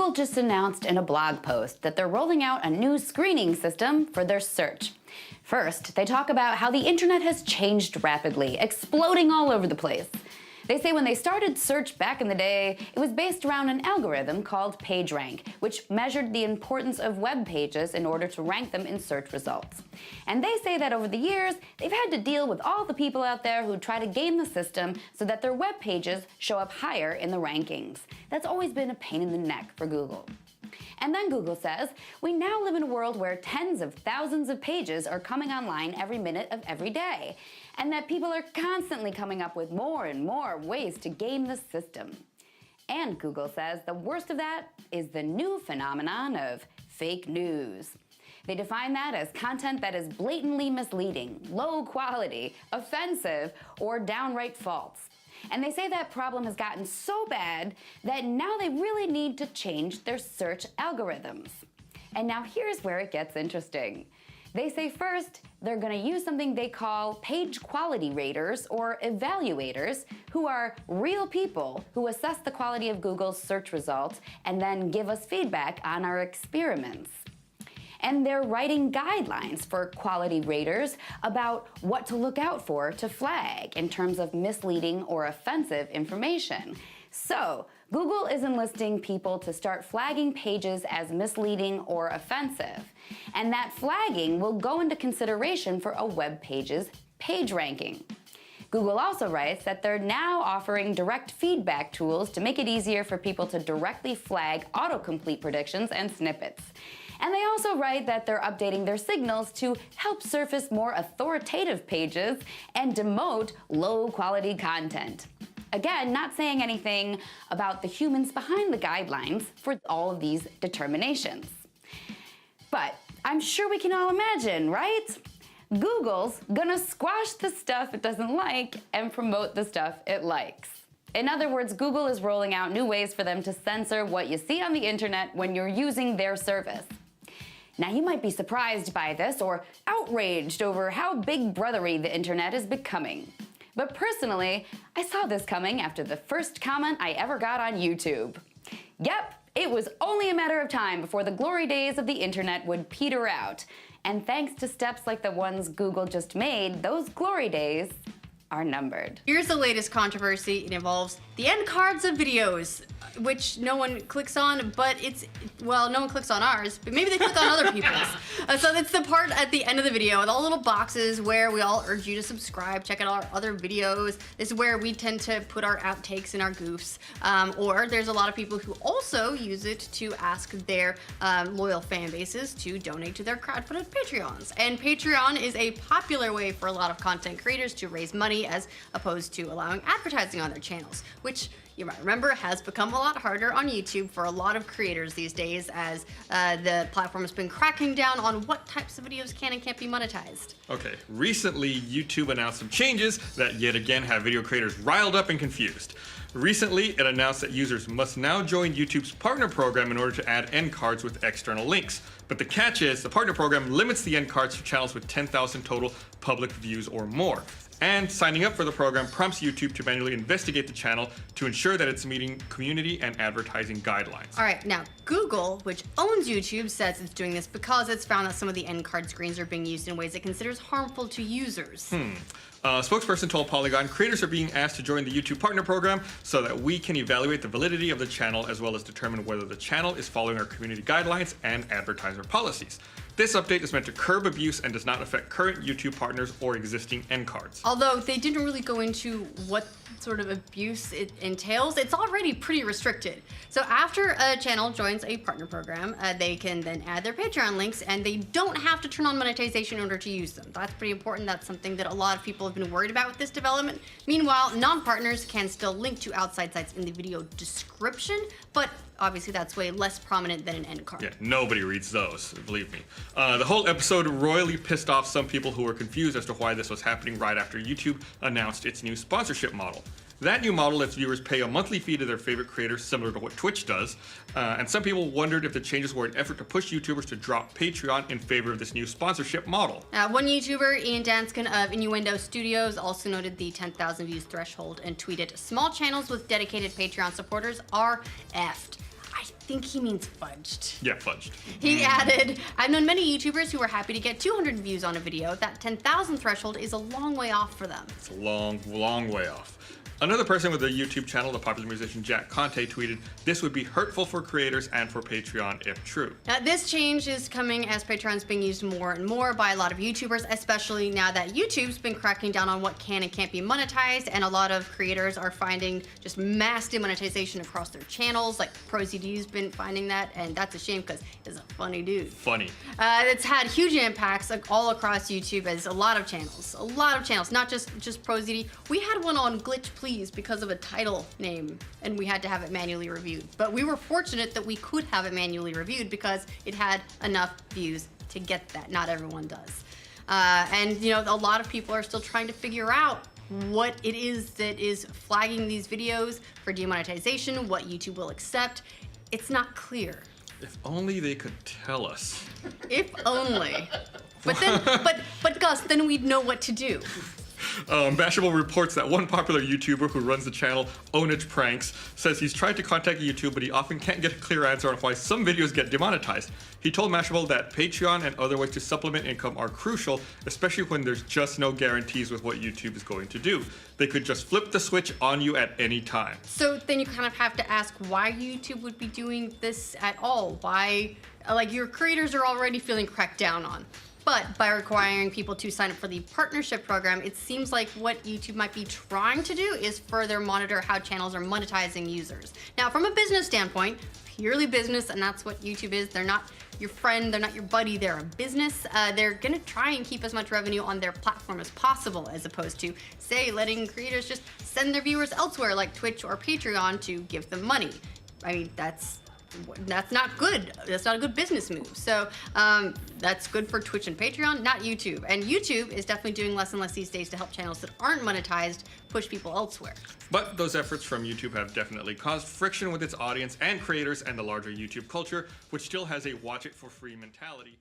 Google just announced in a blog post that they're rolling out a new screening system for their search. First, they talk about how the internet has changed rapidly, exploding all over the place. They say when they started search back in the day, it was based around an algorithm called PageRank, which measured the importance of web pages in order to rank them in search results. And they say that over the years, they've had to deal with all the people out there who try to game the system so that their web pages show up higher in the rankings. That's always been a pain in the neck for Google. And then Google says, we now live in a world where tens of thousands of pages are coming online every minute of every day, and that people are constantly coming up with more and more ways to game the system. And Google says the worst of that is the new phenomenon of fake news. They define that as content that is blatantly misleading, low quality, offensive, or downright false. And they say that problem has gotten so bad that now they really need to change their search algorithms. And now here's where it gets interesting. They say first, they're going to use something they call page quality raters or evaluators, who are real people who assess the quality of Google's search results and then give us feedback on our experiments. And they're writing guidelines for quality raters about what to look out for to flag in terms of misleading or offensive information. So, Google is enlisting people to start flagging pages as misleading or offensive. And that flagging will go into consideration for a web page's page ranking. Google also writes that they're now offering direct feedback tools to make it easier for people to directly flag autocomplete predictions and snippets. And they also write that they're updating their signals to help surface more authoritative pages and demote low-quality content. Again, not saying anything about the humans behind the guidelines for all of these determinations. But I'm sure we can all imagine, right? Google's gonna squash the stuff it doesn't like and promote the stuff it likes. In other words, Google is rolling out new ways for them to censor what you see on the internet when you're using their service. Now, you might be surprised by this or outraged over how big brothery the internet is becoming. But personally, I saw this coming after the first comment I ever got on YouTube. Yep, it was only a matter of time before the glory days of the internet would peter out. And thanks to steps like the ones Google just made, those glory days are numbered. Here's the latest controversy. It involves the end cards of videos, which no one clicks on, but well, no one clicks on ours, but maybe they click on other people's. So it's the part at the end of the video with all the little boxes where we all urge you to subscribe, check out our other videos. This is where we tend to put our outtakes and our goofs. Or there's a lot of people who also use it to ask their loyal fan bases to donate to their crowdfunded Patreons. And Patreon is a popular way for a lot of content creators to raise money as opposed to allowing advertising on their channels, which you might remember has become a lot harder on YouTube for a lot of creators these days as the platform has been cracking down on what types of videos can and can't be monetized. Okay, recently YouTube announced some changes that yet again have video creators riled up and confused. Recently, it announced that users must now join YouTube's partner program in order to add end cards with external links. But the catch is, the partner program limits the end cards to channels with 10,000 total public views or more. And signing up for the program prompts YouTube to manually investigate the channel to ensure that it's meeting community and advertising guidelines. All right, now Google, which owns YouTube, says it's doing this because it's found that some of the end card screens are being used in ways it considers harmful to users. A spokesperson told Polygon, creators are being asked to join the YouTube Partner Program so that we can evaluate the validity of the channel as well as determine whether the channel is following our community guidelines and advertiser policies. This update is meant to curb abuse and does not affect current YouTube partners or existing end cards. Although they didn't really go into what sort of abuse it entails, it's already pretty restricted. So after a channel joins a partner program, they can then add their Patreon links and they don't have to turn on monetization in order to use them. That's pretty important. That's something that a lot of people have been worried about with this development. Meanwhile, non-partners can still link to outside sites in the video description, but obviously that's way less prominent than an end card. Yeah, nobody reads those, believe me. The whole episode royally pissed off some people who were confused as to why this was happening right after YouTube announced its new sponsorship model. That new model lets viewers pay a monthly fee to their favorite creators, similar to what Twitch does, and some people wondered if the changes were an effort to push YouTubers to drop Patreon in favor of this new sponsorship model. One YouTuber, Ian Danskin of Innuendo Studios, also noted the 10,000 views threshold and tweeted, "Small channels with dedicated Patreon supporters are effed." I think he means fudged. Yeah, fudged. He added, I've known many YouTubers who were happy to get 200 views on a video. That 10,000 threshold is a long way off for them. It's a long, long way off. Another person with a YouTube channel, the popular musician Jack Conte, tweeted, "This would be hurtful for creators and for Patreon if true." Now, this change is coming as Patreon's being used more and more by a lot of YouTubers, especially now that YouTube's been cracking down on what can and can't be monetized, and a lot of creators are finding just mass demonetization across their channels. Like ProZD's been finding that, and that's a shame because he's a funny dude. Funny. It's had huge impacts all across YouTube as a lot of channels, not just ProZD. We had one on Glitch Please because of a title name, and we had to have it manually reviewed. But we were fortunate that we could have it manually reviewed because it had enough views to get that. Not everyone does. And you know, a lot of people are still trying to figure out what it is that is flagging these videos for demonetization, what YouTube will accept. It's not clear. If only they could tell us. If only. But then, but Gus, then we'd know what to do. Mashable reports that one popular YouTuber who runs the channel, Onage Pranks, says he's tried to contact YouTube, but he often can't get a clear answer on why some videos get demonetized. He told Mashable that Patreon and other ways to supplement income are crucial, especially when there's just no guarantees with what YouTube is going to do. They could just flip the switch on you at any time. So then you kind of have to ask why YouTube would be doing this at all. Why, like, your creators are already feeling cracked down on. But by requiring people to sign up for the partnership program, it seems like what YouTube might be trying to do is further monitor how channels are monetizing users. Now, from a business standpoint, purely business, and that's what YouTube is. They're not your friend, they're not your buddy, they're a business. They're gonna try and keep as much revenue on their platform as possible, as opposed to, say, letting creators just send their viewers elsewhere, like Twitch or Patreon, to give them money. I mean, that's not good. That's not a good business move. So that's good for Twitch and Patreon, not YouTube. And YouTube is definitely doing less and less these days to help channels that aren't monetized push people elsewhere. But those efforts from YouTube have definitely caused friction with its audience and creators and the larger YouTube culture, which still has a watch it for free mentality.